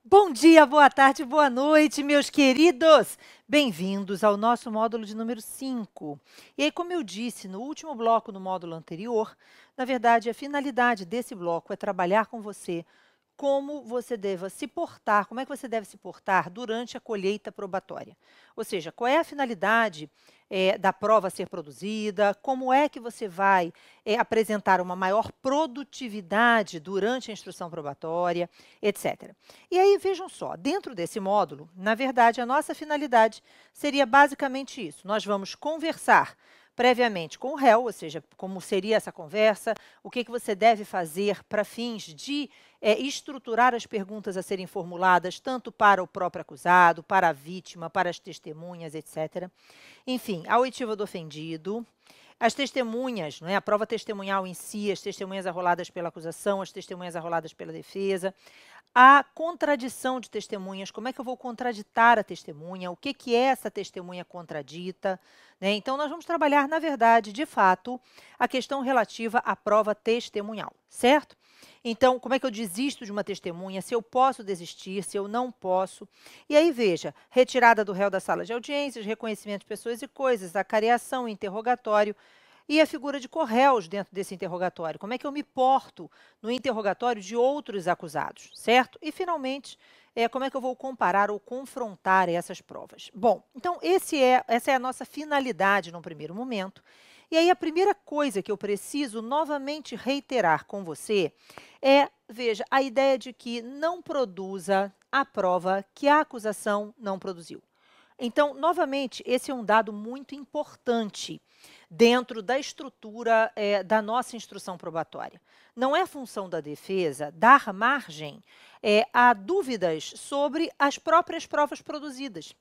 Bom dia, boa tarde, boa noite, meus queridos! Bem-vindos ao nosso módulo de número 5. E aí, como eu disse no último bloco no módulo anterior, na verdade, a finalidade desse bloco é trabalhar com você como você deva se portar, como é que você deve se portar durante a colheita probatória. Ou seja, qual é a finalidade da prova a ser produzida, como é que você vai apresentar uma maior produtividade durante a instrução probatória, etc. E aí, vejam só, dentro desse módulo, na verdade, a nossa finalidade seria basicamente isso. Nós vamos conversar previamente com o réu, ou seja, como seria essa conversa, o que você deve fazer para fins de estruturar as perguntas a serem formuladas, tanto para o próprio acusado, para a vítima, para as testemunhas, etc. Enfim, a oitiva do ofendido, as testemunhas, não é? A prova testemunhal em si, as testemunhas arroladas pela acusação, as testemunhas arroladas pela defesa, a contradição de testemunhas, como é que eu vou contraditar a testemunha, o que é essa testemunha contradita, né? Então, nós vamos trabalhar, na verdade, de fato, a questão relativa à prova testemunhal, certo? Então, como é que eu desisto de uma testemunha, se eu posso desistir, se eu não posso. E aí, veja, retirada do réu da sala de audiências, reconhecimento de pessoas e coisas, acareação, interrogatório, e a figura de corréus dentro desse interrogatório. Como é que eu me porto no interrogatório de outros acusados, certo? E, finalmente, como é que eu vou comparar ou confrontar essas provas? Bom, então, essa é a nossa finalidade num primeiro momento. E aí, a primeira coisa que eu preciso novamente reiterar com você é, veja, a ideia de que não produza a prova que a acusação não produziu. Então, novamente, esse é um dado muito importante dentro da estrutura da nossa instrução probatória. Não é função da defesa dar margem a dúvidas sobre as próprias provas produzidas.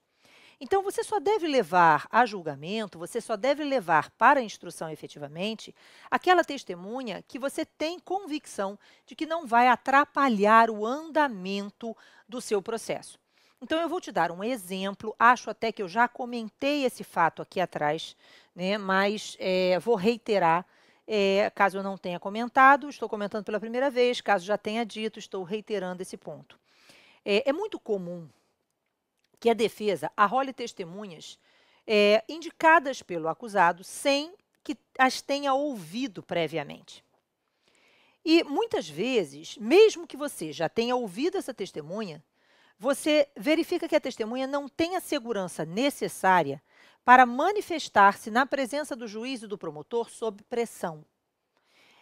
Então, você só deve levar a julgamento, você só deve levar para a instrução efetivamente aquela testemunha que você tem convicção de que não vai atrapalhar o andamento do seu processo. Então, eu vou te dar um exemplo, acho até que eu já comentei esse fato aqui atrás, né, mas vou reiterar, caso eu não tenha comentado, estou comentando pela primeira vez, caso já tenha dito, estou reiterando esse ponto. É muito comum que a defesa arrole testemunhas indicadas pelo acusado sem que as tenha ouvido previamente. E, muitas vezes, mesmo que você já tenha ouvido essa testemunha, você verifica que a testemunha não tem a segurança necessária para manifestar-se na presença do juiz e do promotor sob pressão.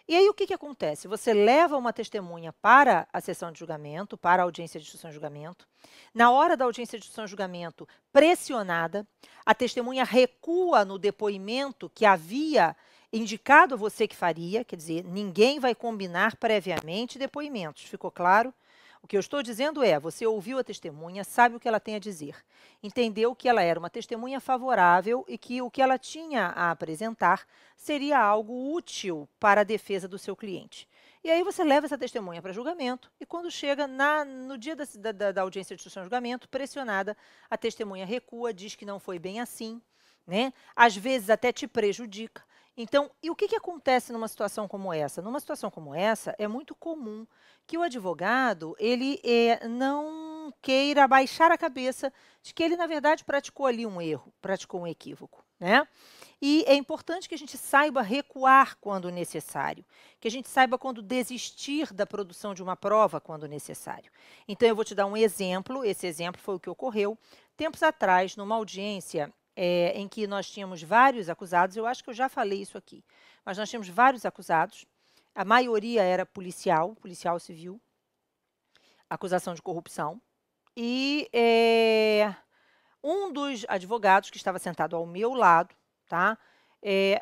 E aí, o que acontece? Você leva uma testemunha para a sessão de julgamento, para a audiência de instrução e julgamento. Na hora da audiência de instrução e julgamento, pressionada, a testemunha recua no depoimento que havia indicado a você que faria, quer dizer, ninguém vai combinar previamente depoimentos, ficou claro? O que eu estou dizendo é, você ouviu a testemunha, sabe o que ela tem a dizer, entendeu que ela era uma testemunha favorável e que o que ela tinha a apresentar seria algo útil para a defesa do seu cliente. E aí você leva essa testemunha para julgamento e quando chega no dia da audiência de instrução e julgamento, pressionada, a testemunha recua, diz que não foi bem assim, né? Às vezes até te prejudica. Então, e o que acontece numa situação como essa? Numa situação como essa, é muito comum que o advogado ele não queira baixar a cabeça de que ele, na verdade, praticou ali um erro, praticou um equívoco, né? E é importante que a gente saiba recuar quando necessário, que a gente saiba quando desistir da produção de uma prova quando necessário. Então, eu vou te dar um exemplo, esse exemplo foi o que ocorreu tempos atrás, numa audiência em que nós tínhamos vários acusados, eu acho que eu já falei isso aqui, mas nós tínhamos vários acusados, a maioria era policial civil, acusação de corrupção, e um dos advogados que estava sentado ao meu lado, tá,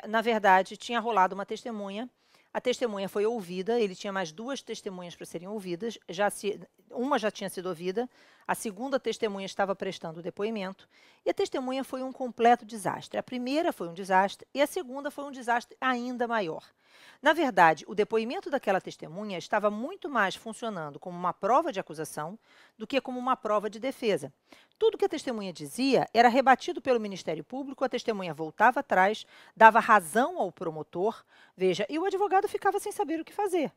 na verdade, tinha rolado uma testemunha, a testemunha foi ouvida, ele tinha mais 2 testemunhas para serem ouvidas, uma já tinha sido ouvida, a segunda testemunha estava prestando o depoimento, e a testemunha foi um completo desastre. A primeira foi um desastre e a segunda foi um desastre ainda maior. Na verdade, o depoimento daquela testemunha estava muito mais funcionando como uma prova de acusação do que como uma prova de defesa. Tudo que a testemunha dizia era rebatido pelo Ministério Público, a testemunha voltava atrás, dava razão ao promotor, veja, e o advogado ficava sem saber o que fazer.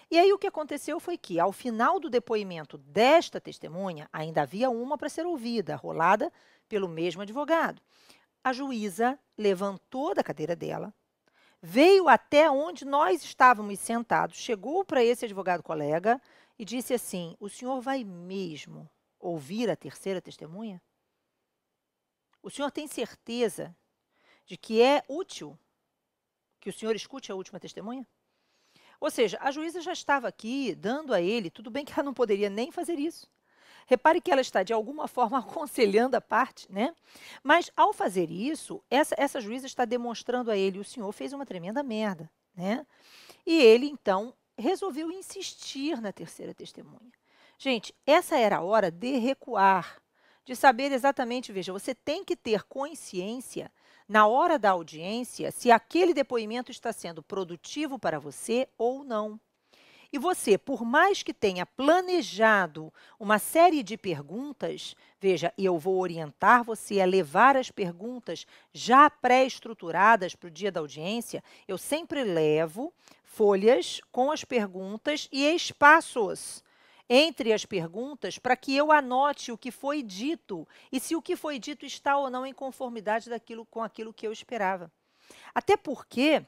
E aí o que aconteceu foi que, ao final do depoimento desta testemunha, ainda havia uma para ser ouvida, rolada pelo mesmo advogado. A juíza levantou da cadeira dela, veio até onde nós estávamos sentados, chegou para esse advogado colega e disse assim: o senhor vai mesmo ouvir a terceira testemunha? O senhor tem certeza de que é útil que o senhor escute a última testemunha? Ou seja, a juíza já estava aqui dando a ele, tudo bem que ela não poderia nem fazer isso. Repare que ela está, de alguma forma, aconselhando a parte, né? Mas, ao fazer isso, essa juíza está demonstrando a ele, o senhor fez uma tremenda merda, né? E ele, então, resolveu insistir na terceira testemunha. Gente, essa era a hora de recuar, de saber exatamente, veja, você tem que ter consciência, na hora da audiência, se aquele depoimento está sendo produtivo para você ou não. E você, por mais que tenha planejado uma série de perguntas, veja, e eu vou orientar você a levar as perguntas já pré-estruturadas para o dia da audiência, eu sempre levo folhas com as perguntas e espaços entre as perguntas para que eu anote o que foi dito e se o que foi dito está ou não em conformidade com aquilo que eu esperava. Até porque,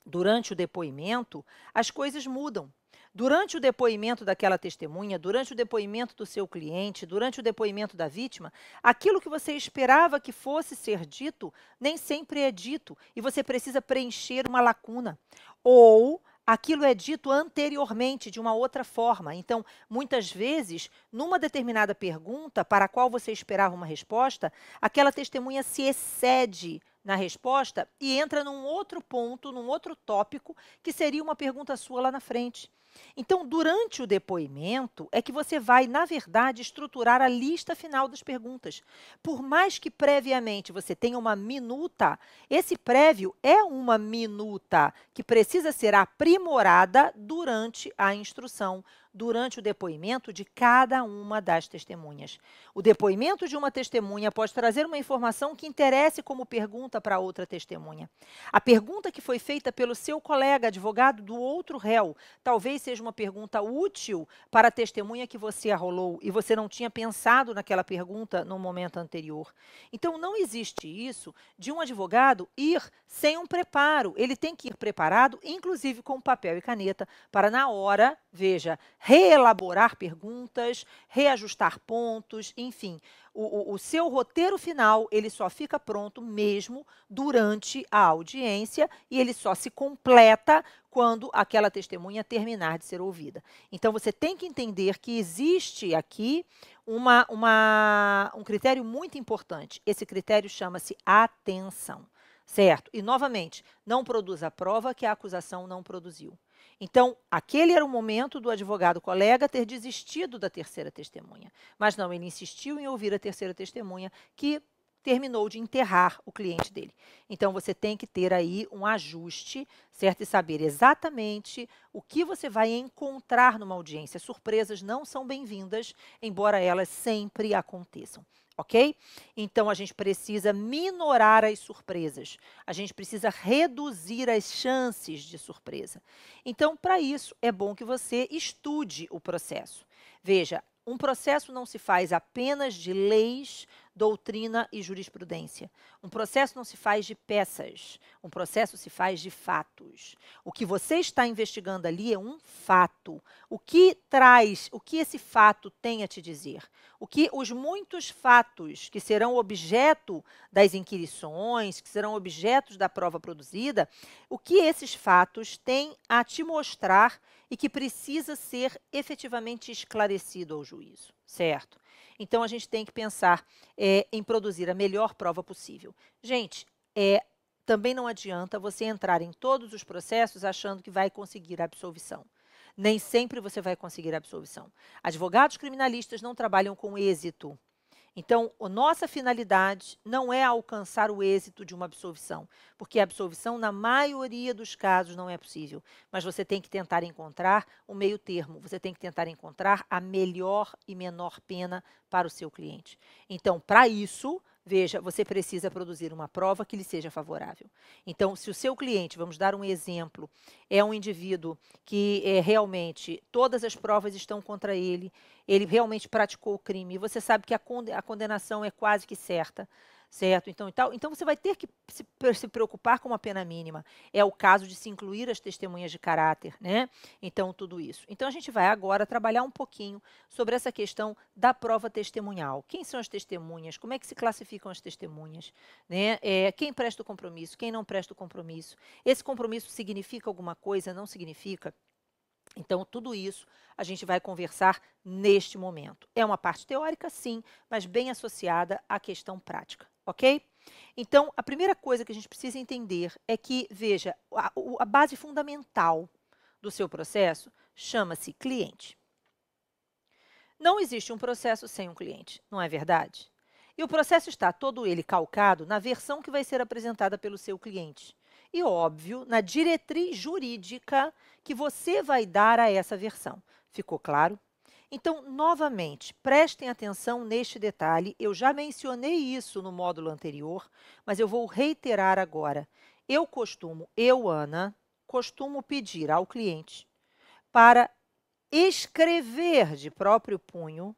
durante o depoimento, as coisas mudam. Durante o depoimento daquela testemunha, durante o depoimento do seu cliente, durante o depoimento da vítima, aquilo que você esperava que fosse ser dito, nem sempre é dito, e você precisa preencher uma lacuna. Ou aquilo é dito anteriormente, de uma outra forma. Então, muitas vezes, numa determinada pergunta para a qual você esperava uma resposta, aquela testemunha se excede na resposta e entra num outro ponto, num outro tópico, que seria uma pergunta sua lá na frente. Então, durante o depoimento, é que você vai, na verdade, estruturar a lista final das perguntas. Por mais que previamente você tenha uma minuta, esse prévio é uma minuta que precisa ser aprimorada durante a instrução, durante o depoimento de cada uma das testemunhas. O depoimento de uma testemunha pode trazer uma informação que interesse como pergunta para outra testemunha. A pergunta que foi feita pelo seu colega advogado do outro réu talvez seja uma pergunta útil para a testemunha que você arrolou e você não tinha pensado naquela pergunta no momento anterior. Então, não existe isso de um advogado ir sem um preparo. Ele tem que ir preparado, inclusive com papel e caneta, para na hora, veja, reelaborar perguntas, reajustar pontos, enfim. O seu roteiro final, ele só fica pronto mesmo durante a audiência e ele só se completa quando aquela testemunha terminar de ser ouvida. Então, você tem que entender que existe aqui um critério muito importante. Esse critério chama-se atenção, certo? E, novamente, não produz a prova que a acusação não produziu. Então, aquele era o momento do advogado colega ter desistido da terceira testemunha. Mas não, ele insistiu em ouvir a terceira testemunha, que terminou de enterrar o cliente dele. Então, você tem que ter aí um ajuste, certo? E saber exatamente o que você vai encontrar numa audiência. Surpresas não são bem-vindas, embora elas sempre aconteçam. Ok? Então, a gente precisa minorar as surpresas. A gente precisa reduzir as chances de surpresa. Então, para isso, é bom que você estude o processo. Veja, um processo não se faz apenas de leis, doutrina e jurisprudência. Um processo não se faz de peças, um processo se faz de fatos. O que você está investigando ali é um fato. O que esse fato tem a te dizer? O que os muitos fatos que serão objeto das inquirições, que serão objetos da prova produzida, o que esses fatos têm a te mostrar e que precisa ser efetivamente esclarecido ao juízo, certo? Então, a gente tem que pensar em produzir a melhor prova possível. Gente, também não adianta você entrar em todos os processos achando que vai conseguir a absolvição. Nem sempre você vai conseguir a absolvição. Advogados criminalistas não trabalham com êxito. Então, a nossa finalidade não é alcançar o êxito de uma absolvição, porque a absolvição, na maioria dos casos, não é possível. Mas você tem que tentar encontrar o meio termo, você tem que tentar encontrar a melhor e menor pena para o seu cliente. Então, para isso, veja, você precisa produzir uma prova que lhe seja favorável. Então, se o seu cliente, vamos dar um exemplo, é um indivíduo que realmente todas as provas estão contra ele, ele realmente praticou o crime, e você sabe que a condenação é quase que certa, certo? Então você vai ter que se preocupar com uma pena mínima. É o caso de se incluir as testemunhas de caráter, né? Então, tudo isso. Então, a gente vai agora trabalhar um pouquinho sobre essa questão da prova testemunhal. Quem são as testemunhas? Como é que se classificam as testemunhas? Né? Quem presta o compromisso? Quem não presta o compromisso? Esse compromisso significa alguma coisa? Não significa? Então, tudo isso a gente vai conversar neste momento. É uma parte teórica, sim, mas bem associada à questão prática, ok? Então, a primeira coisa que a gente precisa entender é que, veja, a base fundamental do seu processo chama-se cliente. Não existe um processo sem um cliente, não é verdade? E o processo está todo ele calcado na versão que vai ser apresentada pelo seu cliente. E, óbvio, na diretriz jurídica que você vai dar a essa versão. Ficou claro? Então, novamente, prestem atenção neste detalhe. Eu já mencionei isso no módulo anterior, mas eu vou reiterar agora. Eu, Ana, costumo pedir ao cliente para escrever de próprio punho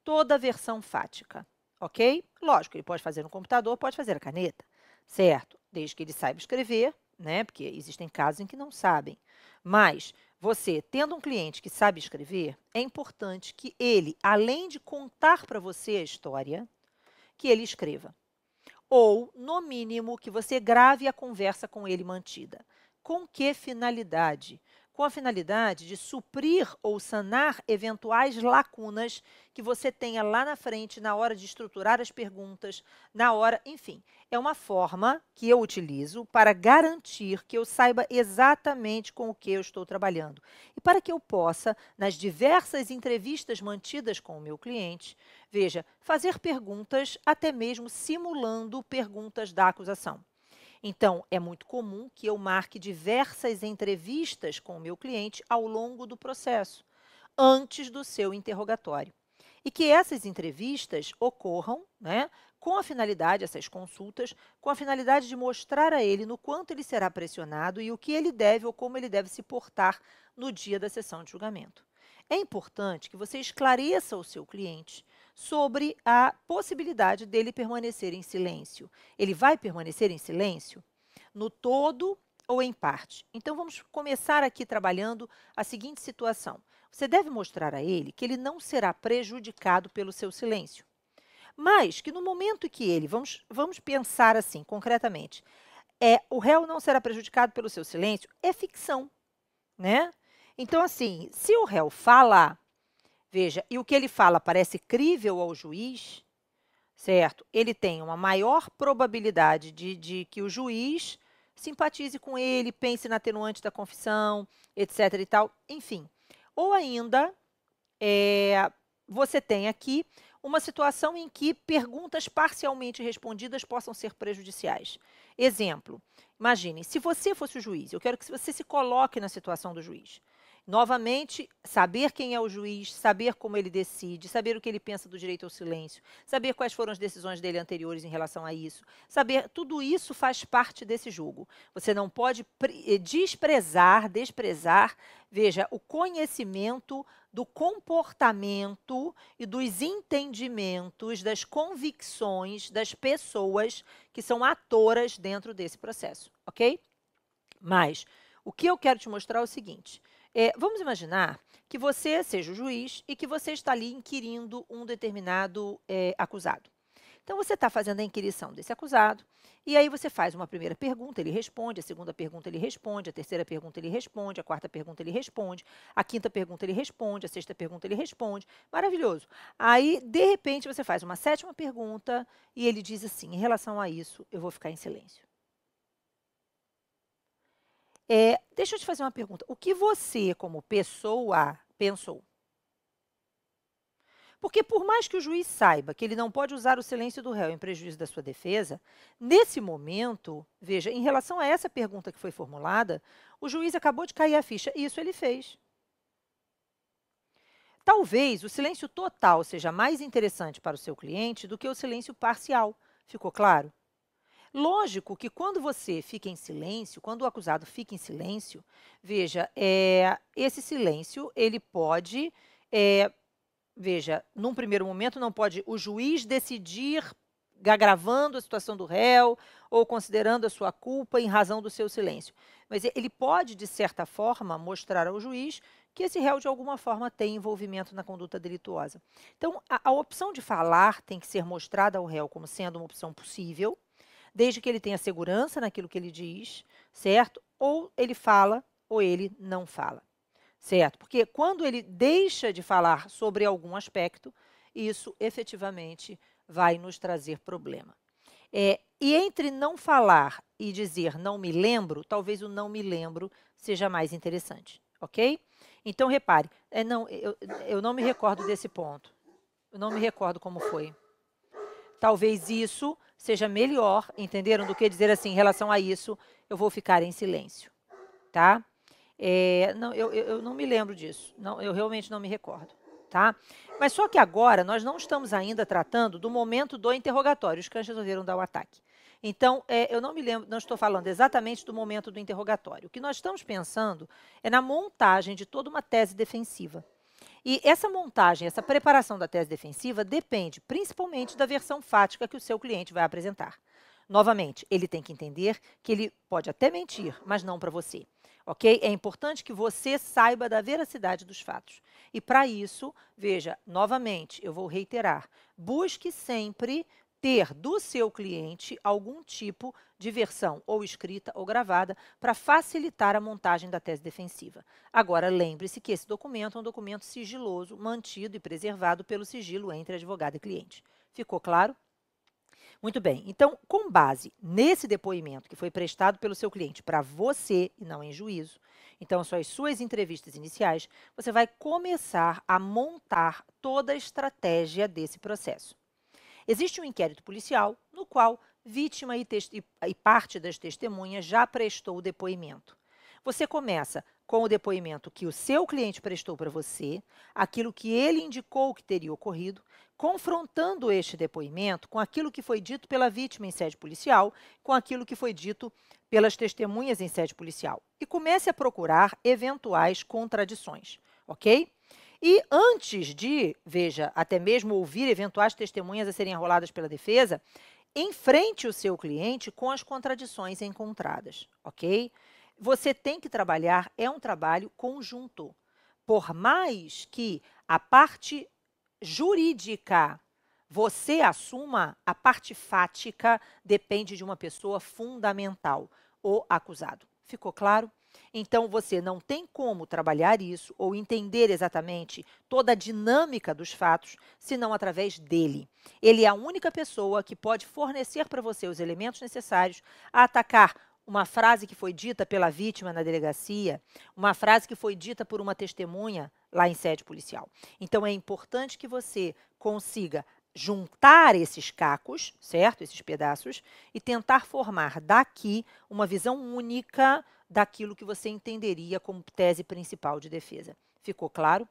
toda a versão fática, ok? Lógico, ele pode fazer no computador, pode fazer a caneta, certo? Desde que ele saiba escrever, né? Porque existem casos em que não sabem. Mas você, tendo um cliente que sabe escrever, é importante que ele, além de contar para você a história, que ele escreva. Ou, no mínimo, que você grave a conversa com ele mantida. Com que finalidade? Com a finalidade de suprir ou sanar eventuais lacunas que você tenha lá na frente, na hora de estruturar as perguntas, na hora, enfim. É uma forma que eu utilizo para garantir que eu saiba exatamente com o que eu estou trabalhando. E para que eu possa, nas diversas entrevistas mantidas com o meu cliente, veja, fazer perguntas até mesmo simulando perguntas da acusação. Então, é muito comum que eu marque diversas entrevistas com o meu cliente ao longo do processo, antes do seu interrogatório. E que essas entrevistas ocorram, né, com a finalidade, essas consultas, com a finalidade de mostrar a ele no quanto ele será pressionado e o que ele deve ou como ele deve se portar no dia da sessão de julgamento. É importante que você esclareça ao seu cliente sobre a possibilidade dele permanecer em silêncio. Ele vai permanecer em silêncio? No todo ou em parte? Então, vamos começar aqui trabalhando a seguinte situação. Você deve mostrar a ele que ele não será prejudicado pelo seu silêncio, mas que no momento que ele, vamos pensar assim, concretamente, o réu não será prejudicado pelo seu silêncio, é ficção, né? Então, assim, se o réu fala, veja, e o que ele fala parece crível ao juiz, certo? Ele tem uma maior probabilidade de que o juiz simpatize com ele, pense na atenuante da confissão, etc. e tal, enfim. Ou ainda, você tem aqui uma situação em que perguntas parcialmente respondidas possam ser prejudiciais. Exemplo, imagine, se você fosse o juiz, eu quero que você se coloque na situação do juiz. Novamente, saber quem é o juiz, saber como ele decide, saber o que ele pensa do direito ao silêncio, saber quais foram as decisões dele anteriores em relação a isso, saber, tudo isso faz parte desse jogo. Você não pode desprezar, veja, o conhecimento do comportamento e dos entendimentos, das convicções das pessoas que são atoras dentro desse processo, ok? Mas o que eu quero te mostrar é o seguinte. Vamos imaginar que você seja o juiz e que você está ali inquirindo um determinado acusado. Então, você está fazendo a inquirição desse acusado, e aí você faz uma primeira pergunta, ele responde, a segunda pergunta ele responde, a terceira pergunta ele responde, a quarta pergunta ele responde, a quinta pergunta ele responde, a sexta pergunta ele responde. Maravilhoso. Aí, de repente, você faz uma sétima pergunta e ele diz assim, em relação a isso, eu vou ficar em silêncio. Deixa eu te fazer uma pergunta. O que você, como pessoa, pensou? Porque por mais que o juiz saiba que ele não pode usar o silêncio do réu em prejuízo da sua defesa, nesse momento, veja, em relação a essa pergunta que foi formulada, o juiz acabou de cair a ficha, e isso ele fez. Talvez o silêncio total seja mais interessante para o seu cliente do que o silêncio parcial. Ficou claro? Lógico que quando você fica em silêncio, quando o acusado fica em silêncio, veja, esse silêncio, ele pode, veja, num primeiro momento não pode o juiz decidir agravando a situação do réu ou considerando a sua culpa em razão do seu silêncio. Mas ele pode, de certa forma, mostrar ao juiz que esse réu, de alguma forma, tem envolvimento na conduta delituosa. Então, a opção de falar tem que ser mostrada ao réu como sendo uma opção possível, desde que ele tenha segurança naquilo que ele diz, certo? Ou ele fala ou ele não fala, certo? Porque quando ele deixa de falar sobre algum aspecto, isso efetivamente vai nos trazer problema. E entre não falar e dizer não me lembro, talvez o não me lembro seja mais interessante, ok? Então, repare, não, eu não me recordo desse ponto. Eu não me recordo como foi. Talvez isso seja melhor, entenderam? Do que dizer assim, em relação a isso, eu vou ficar em silêncio, tá? Não, eu não me lembro disso, não, eu realmente não me recordo, tá? Mas só que agora nós não estamos ainda tratando do momento do interrogatório, os cães resolveram dar o ataque. Então, eu não me lembro, não estou falando exatamente do momento do interrogatório. O que nós estamos pensando é na montagem de toda uma tese defensiva. E essa montagem, essa preparação da tese defensiva depende principalmente da versão fática que o seu cliente vai apresentar. Novamente, ele tem que entender que ele pode até mentir, mas não para você. Ok? É importante que você saiba da veracidade dos fatos. E para isso, veja, novamente, eu vou reiterar, busque sempre ter do seu cliente algum tipo de versão ou escrita ou gravada para facilitar a montagem da tese defensiva. Agora, lembre-se que esse documento é um documento sigiloso, mantido e preservado pelo sigilo entre advogado e cliente. Ficou claro? Muito bem. Então, com base nesse depoimento que foi prestado pelo seu cliente para você e não em juízo, então são as suas entrevistas iniciais, você vai começar a montar toda a estratégia desse processo. Existe um inquérito policial no qual vítima e parte das testemunhas já prestou o depoimento. Você começa com o depoimento que o seu cliente prestou para você, aquilo que ele indicou que teria ocorrido, confrontando este depoimento com aquilo que foi dito pela vítima em sede policial, com aquilo que foi dito pelas testemunhas em sede policial. E comece a procurar eventuais contradições, ok? E antes de, veja, até mesmo ouvir eventuais testemunhas a serem arroladas pela defesa, enfrente o seu cliente com as contradições encontradas, ok? Você tem que trabalhar, é um trabalho conjunto. Por mais que a parte jurídica você assuma, a parte fática depende de uma pessoa fundamental, o acusado. Ficou claro? Então, você não tem como trabalhar isso ou entender exatamente toda a dinâmica dos fatos, senão através dele. Ele é a única pessoa que pode fornecer para você os elementos necessários a atacar uma frase que foi dita pela vítima na delegacia, uma frase que foi dita por uma testemunha lá em sede policial. Então, é importante que você consiga juntar esses cacos, certo? Esses pedaços, e tentar formar daqui uma visão única daquilo que você entenderia como tese principal de defesa. Ficou claro?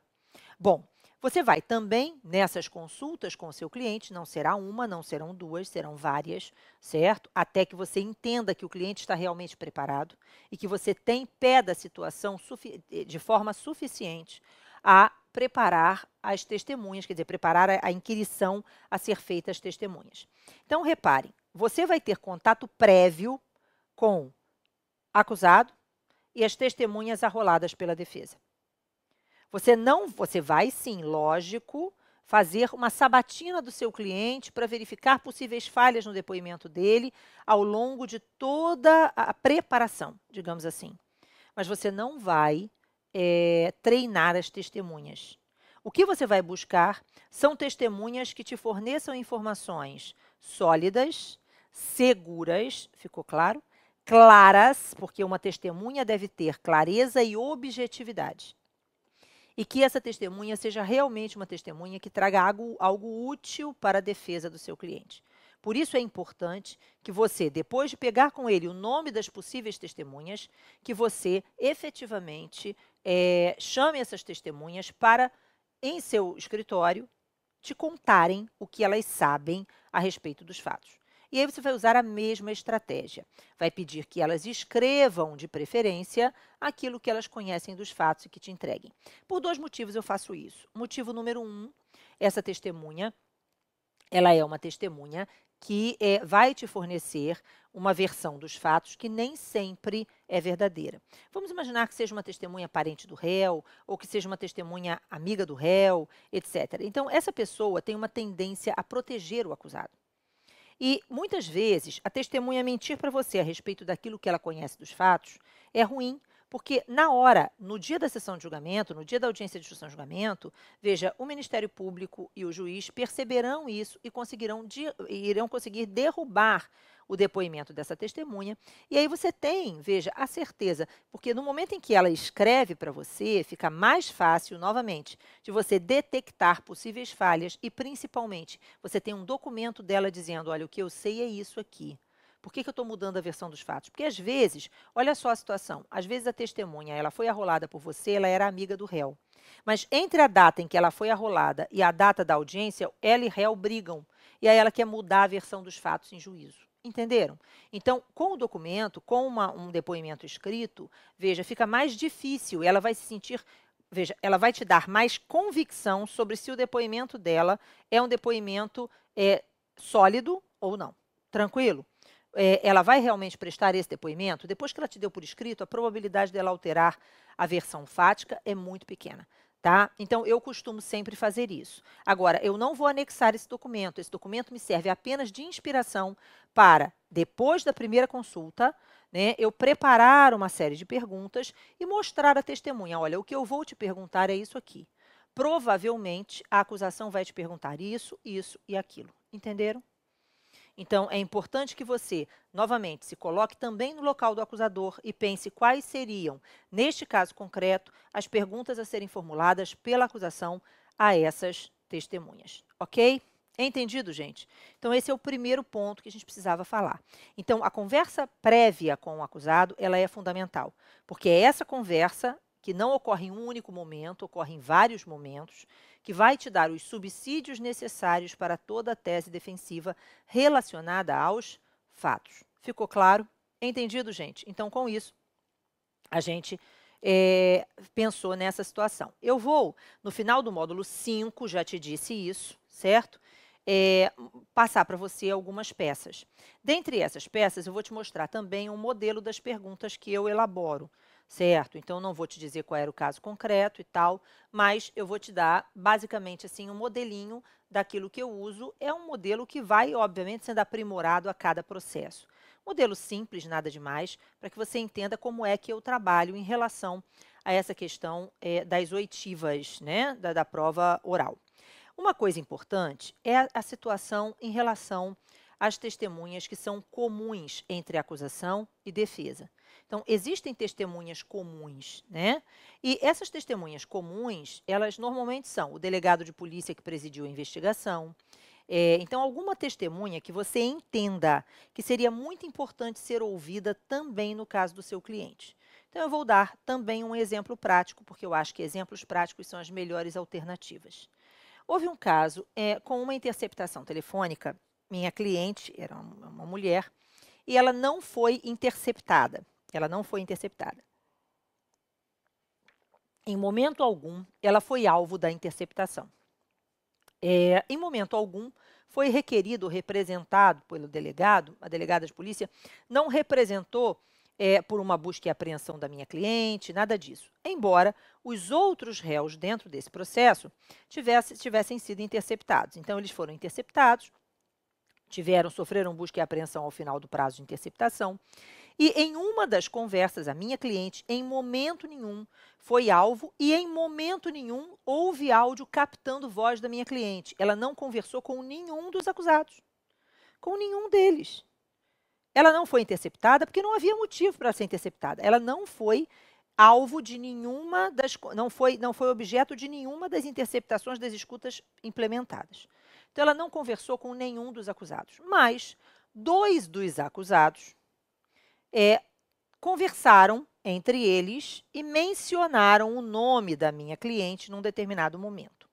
Bom, você vai também, nessas consultas com o seu cliente, não será uma, não serão duas, serão várias, certo? Até que você entenda que o cliente está realmente preparado e que você tem pé da situação de forma suficiente a preparar as testemunhas, quer dizer, preparar a inquirição a ser feita às testemunhas. Então, reparem, você vai ter contato prévio com acusado e as testemunhas arroladas pela defesa. Você vai sim, lógico, fazer uma sabatina do seu cliente para verificar possíveis falhas no depoimento dele ao longo de toda a preparação, digamos assim. Mas você não vai treinar as testemunhas. O que você vai buscar são testemunhas que te forneçam informações sólidas, seguras, ficou claro? Claras, porque uma testemunha deve ter clareza e objetividade. E que essa testemunha seja realmente uma testemunha que traga algo útil para a defesa do seu cliente. Por isso é importante que você, depois de pegar com ele o nome das possíveis testemunhas, que você efetivamente chame essas testemunhas para, em seu escritório, te contarem o que elas sabem a respeito dos fatos. E aí você vai usar a mesma estratégia. Vai pedir que elas escrevam, de preferência, aquilo que elas conhecem dos fatos e que te entreguem. Por 2 motivos eu faço isso. Motivo número 1, essa testemunha, ela é uma testemunha que vai te fornecer uma versão dos fatos que nem sempre é verdadeira. Vamos imaginar que seja uma testemunha parente do réu, ou que seja uma testemunha amiga do réu, etc. Então, essa pessoa tem uma tendência a proteger o acusado. E, muitas vezes, a testemunha mentir para você a respeito daquilo que ela conhece dos fatos é ruim, porque na hora, no dia da sessão de julgamento, no dia da audiência de instrução e julgamento, veja, o Ministério Público e o juiz perceberão isso e irão conseguir derrubar o depoimento dessa testemunha. E aí você tem, veja, a certeza, porque no momento em que ela escreve para você, fica mais fácil, novamente, de você detectar possíveis falhas e, principalmente, você tem um documento dela dizendo, olha, o que eu sei é isso aqui. Por que eu estou mudando a versão dos fatos? Porque, às vezes, olha só a situação, às vezes a testemunha, ela foi arrolada por você, ela era amiga do réu. Mas entre a data em que ela foi arrolada e a data da audiência, ela e réu brigam. E aí ela quer mudar a versão dos fatos em juízo. Entenderam? Então, com o documento, com um depoimento escrito, veja, fica mais difícil, ela vai se sentir, veja, ela vai te dar mais convicção sobre se o depoimento dela é um depoimento sólido ou não. Tranquilo? Ela vai realmente prestar esse depoimento? Depois que ela te deu por escrito, a probabilidade dela alterar a versão fática é muito pequena. Tá? Então, eu costumo sempre fazer isso. Agora, eu não vou anexar esse documento me serve apenas de inspiração para, depois da primeira consulta, né, eu preparar uma série de perguntas e mostrar à testemunha, olha, o que eu vou te perguntar é isso aqui. Provavelmente, a acusação vai te perguntar isso, isso e aquilo. Entenderam? Então, é importante que você, novamente, se coloque também no local do acusador e pense quais seriam, neste caso concreto, as perguntas a serem formuladas pela acusação a essas testemunhas. Ok? Entendido, gente? Então, esse é o primeiro ponto que a gente precisava falar. Então, a conversa prévia com o acusado, ela é fundamental, porque é essa conversa que não ocorre em um único momento, ocorre em vários momentos, que vai te dar os subsídios necessários para toda a tese defensiva relacionada aos fatos. Ficou claro? Entendido, gente? Então, com isso, a gente pensou nessa situação. Eu vou, no final do módulo 5, já te disse isso, certo? Passar para você algumas peças. Dentre essas peças, eu vou te mostrar também um modelo das perguntas que eu elaboro, certo? Então, não vou te dizer qual era o caso concreto e tal, mas eu vou te dar, basicamente, assim, um modelinho daquilo que eu uso. É um modelo que vai, obviamente, sendo aprimorado a cada processo. Modelo simples, nada demais, para que você entenda como é que eu trabalho em relação a essa questão das oitivas, né, da prova oral. Uma coisa importante é a situação em relação às testemunhas que são comuns entre acusação e defesa. Então, existem testemunhas comuns, né? E essas testemunhas comuns, elas normalmente são o delegado de polícia que presidiu a investigação. Então, alguma testemunha que você entenda que seria muito importante ser ouvida também no caso do seu cliente. Então, eu vou dar também um exemplo prático, porque eu acho que exemplos práticos são as melhores alternativas. Houve um caso com uma interceptação telefônica. Minha cliente era uma mulher e ela não foi interceptada. Ela não foi interceptada. Em momento algum, ela foi alvo da interceptação. Em momento algum, foi requerido, representado pelo delegado, a delegada de polícia, não representou por uma busca e apreensão da minha cliente, nada disso. Embora os outros réus dentro desse processo tivessem sido interceptados. Então, eles foram interceptados, sofreram busca e apreensão ao final do prazo de interceptação. E em uma das conversas, a minha cliente, em momento nenhum, foi alvo e em momento nenhum houve áudio captando voz da minha cliente. Ela não conversou com nenhum dos acusados, com nenhum deles. Ela não foi interceptada porque não havia motivo para ser interceptada. Ela não foi alvo de nenhuma não foi objeto de nenhuma das interceptações das escutas implementadas. Então, ela não conversou com nenhum dos acusados. Mas 2 dos acusados conversaram entre eles e mencionaram o nome da minha cliente num determinado momento,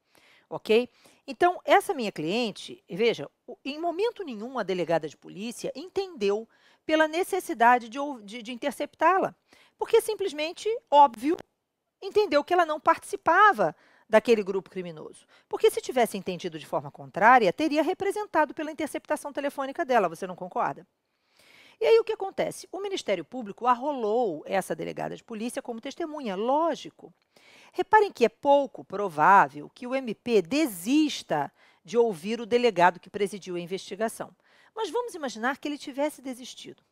ok? Então, essa minha cliente, veja, em momento nenhum a delegada de polícia entendeu pela necessidade de interceptá-la, porque simplesmente, óbvio, entendeu que ela não participava daquele grupo criminoso. Porque se tivesse entendido de forma contrária, teria representado pela interceptação telefônica dela, você não concorda? E aí o que acontece? O Ministério Público arrolou essa delegada de polícia como testemunha, lógico. Reparem que é pouco provável que o MP desista de ouvir o delegado que presidiu a investigação. Mas vamos imaginar que ele tivesse desistido.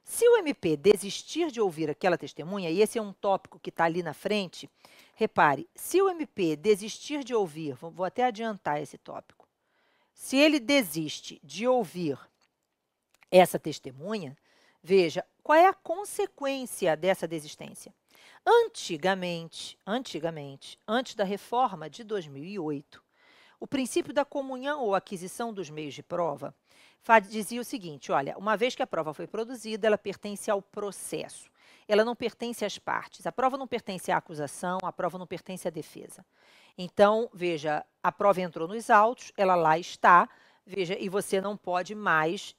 Se o MP desistir de ouvir aquela testemunha, e esse é um tópico que está ali na frente, repare, se o MP desistir de ouvir, vou até adiantar esse tópico, se ele desiste de ouvir essa testemunha, veja, qual é a consequência dessa desistência? Antigamente, antes da reforma de 2008, o princípio da comunhão ou aquisição dos meios de prova dizia o seguinte, olha, uma vez que a prova foi produzida, ela pertence ao processo, ela não pertence às partes, a prova não pertence à acusação, a prova não pertence à defesa. Então, veja, a prova entrou nos autos, ela lá está, veja, e você não pode mais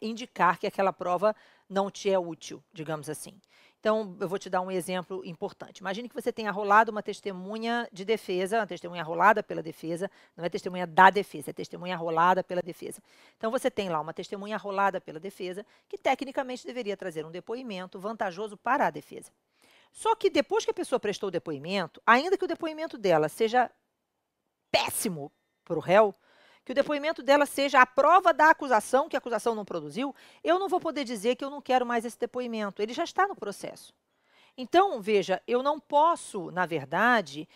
indicar que aquela prova não te é útil, digamos assim. Então, eu vou te dar um exemplo importante. Imagine que você tenha arrolado uma testemunha de defesa, uma testemunha arrolada pela defesa, não é testemunha da defesa, é testemunha arrolada pela defesa. Então, você tem lá uma testemunha arrolada pela defesa, que tecnicamente deveria trazer um depoimento vantajoso para a defesa. Só que depois que a pessoa prestou o depoimento, ainda que o depoimento dela seja péssimo para o réu, que o depoimento dela seja a prova da acusação, que a acusação não produziu, eu não vou poder dizer que eu não quero mais esse depoimento. Ele já está no processo. Então, veja, eu não posso, na verdade,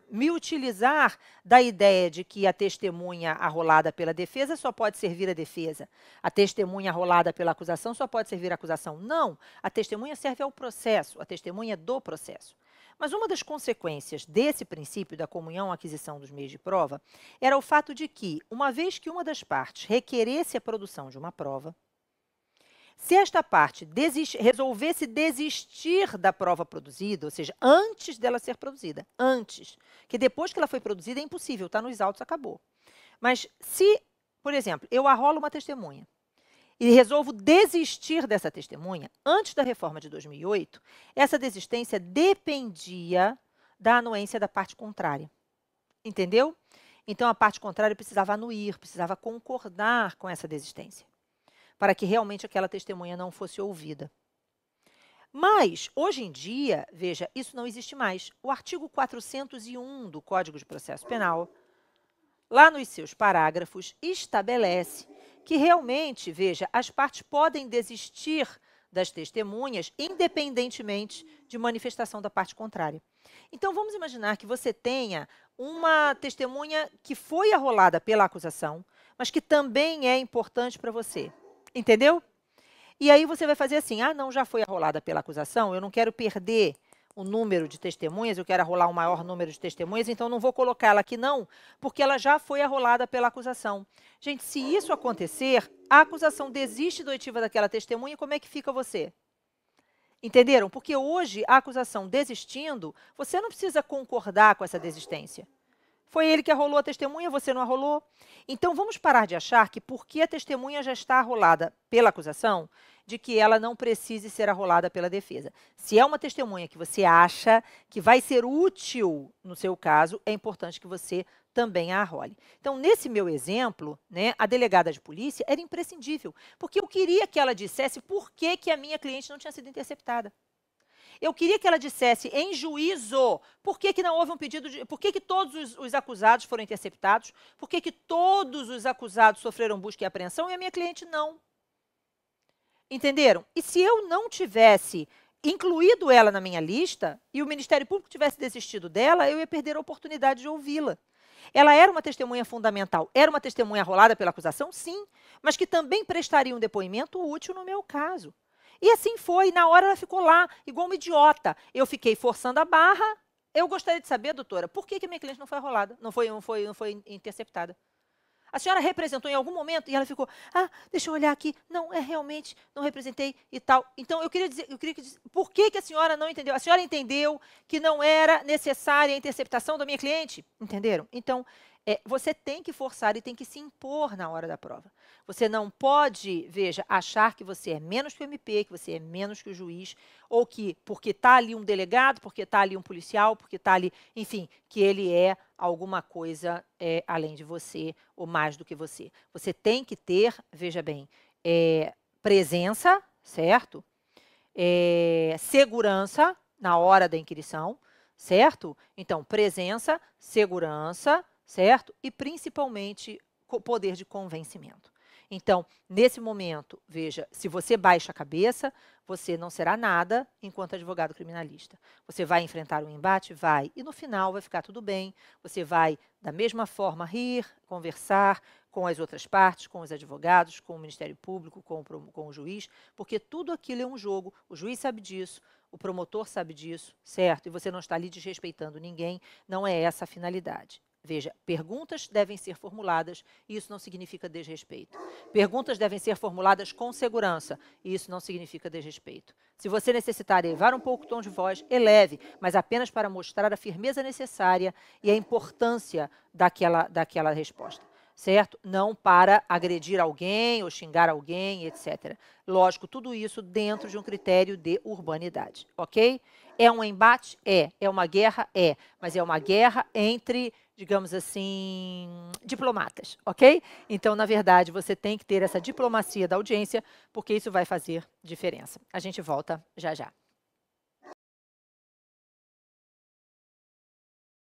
me utilizar da ideia de que a testemunha arrolada pela defesa só pode servir à defesa, a testemunha arrolada pela acusação só pode servir à acusação. Não, a testemunha serve ao processo, a testemunha é do processo. Mas uma das consequências desse princípio da comunhão aquisição dos meios de prova era o fato de que, uma vez que uma das partes requeresse a produção de uma prova, se esta parte resolvesse desistir da prova produzida, ou seja, antes dela ser produzida, antes, que depois que ela foi produzida é impossível, está nos autos, acabou. Mas se, por exemplo, eu arrolo uma testemunha, e resolvo desistir dessa testemunha, antes da reforma de 2008, essa desistência dependia da anuência da parte contrária. Entendeu? Então, a parte contrária precisava anuir, precisava concordar com essa desistência, para que realmente aquela testemunha não fosse ouvida. Mas, hoje em dia, veja, isso não existe mais. O artigo 401 do Código de Processo Penal, lá nos seus parágrafos, estabelece que realmente, veja, as partes podem desistir das testemunhas independentemente de manifestação da parte contrária. Então, vamos imaginar que você tenha uma testemunha que foi arrolada pela acusação, mas que também é importante para você. Entendeu? E aí você vai fazer assim, não, já foi arrolada pela acusação, eu não quero perder o número de testemunhas, eu quero arrolar um maior número de testemunhas, então não vou colocar ela aqui não, porque ela já foi arrolada pela acusação. Gente, se isso acontecer, a acusação desiste da oitiva daquela testemunha, como é que fica você? Entenderam? Porque hoje, a acusação desistindo, você não precisa concordar com essa desistência. Foi ele que arrolou a testemunha, você não arrolou. Então, vamos parar de achar que porque a testemunha já está arrolada pela acusação, de que ela não precise ser arrolada pela defesa. Se é uma testemunha que você acha que vai ser útil no seu caso, é importante que você também a arrole. Então, nesse meu exemplo, né, a delegada de polícia era imprescindível, porque eu queria que ela dissesse por que a minha cliente não tinha sido interceptada. Eu queria que ela dissesse em juízo por que não houve um pedido de... Por que todos os acusados foram interceptados, por que todos os acusados sofreram busca e apreensão e a minha cliente não. Entenderam? E se eu não tivesse incluído ela na minha lista e o Ministério Público tivesse desistido dela, eu ia perder a oportunidade de ouvi-la. Ela era uma testemunha fundamental. Era uma testemunha arrolada pela acusação? Sim, mas que também prestaria um depoimento útil no meu caso. E assim foi, na hora ela ficou lá, igual uma idiota. Eu fiquei forçando a barra. Eu gostaria de saber, doutora, por que a minha cliente não foi arrolada, não foi interceptada? A senhora representou em algum momento? E ela ficou, deixa eu olhar aqui. Não, realmente, não representei e tal. Então, eu queria dizer, por que a senhora não entendeu? A senhora entendeu que não era necessária a interceptação da minha cliente? Entenderam? Então, você tem que forçar e tem que se impor na hora da prova. Você não pode, veja, achar que você é menos que o MP, que você é menos que o juiz, ou que porque está ali um delegado, porque está ali um policial, porque está ali, enfim, que ele é alguma coisa além de você ou mais do que você. Você tem que ter, veja bem, presença, certo? Segurança na hora da inquirição, certo? Então, presença, segurança, certo? E principalmente poder de convencimento. Então, nesse momento, veja, se você baixa a cabeça, você não será nada enquanto advogado criminalista. Você vai enfrentar um embate? Vai. E no final vai ficar tudo bem. Você vai, da mesma forma, rir, conversar com as outras partes, com os advogados, com o Ministério Público, com o juiz, porque tudo aquilo é um jogo. O juiz sabe disso, o promotor sabe disso, certo? E você não está ali desrespeitando ninguém, não é essa a finalidade. Veja, perguntas devem ser formuladas e isso não significa desrespeito. Perguntas devem ser formuladas com segurança e isso não significa desrespeito. Se você necessitar elevar um pouco o tom de voz, eleve, mas apenas para mostrar a firmeza necessária e a importância daquela resposta, certo? Não para agredir alguém ou xingar alguém, etc. Lógico, tudo isso dentro de um critério de urbanidade, ok? É um embate? É uma guerra? Mas é uma guerra entre, digamos assim, diplomatas, ok? Então, na verdade, você tem que ter essa diplomacia da audiência, porque isso vai fazer diferença. A gente volta já já.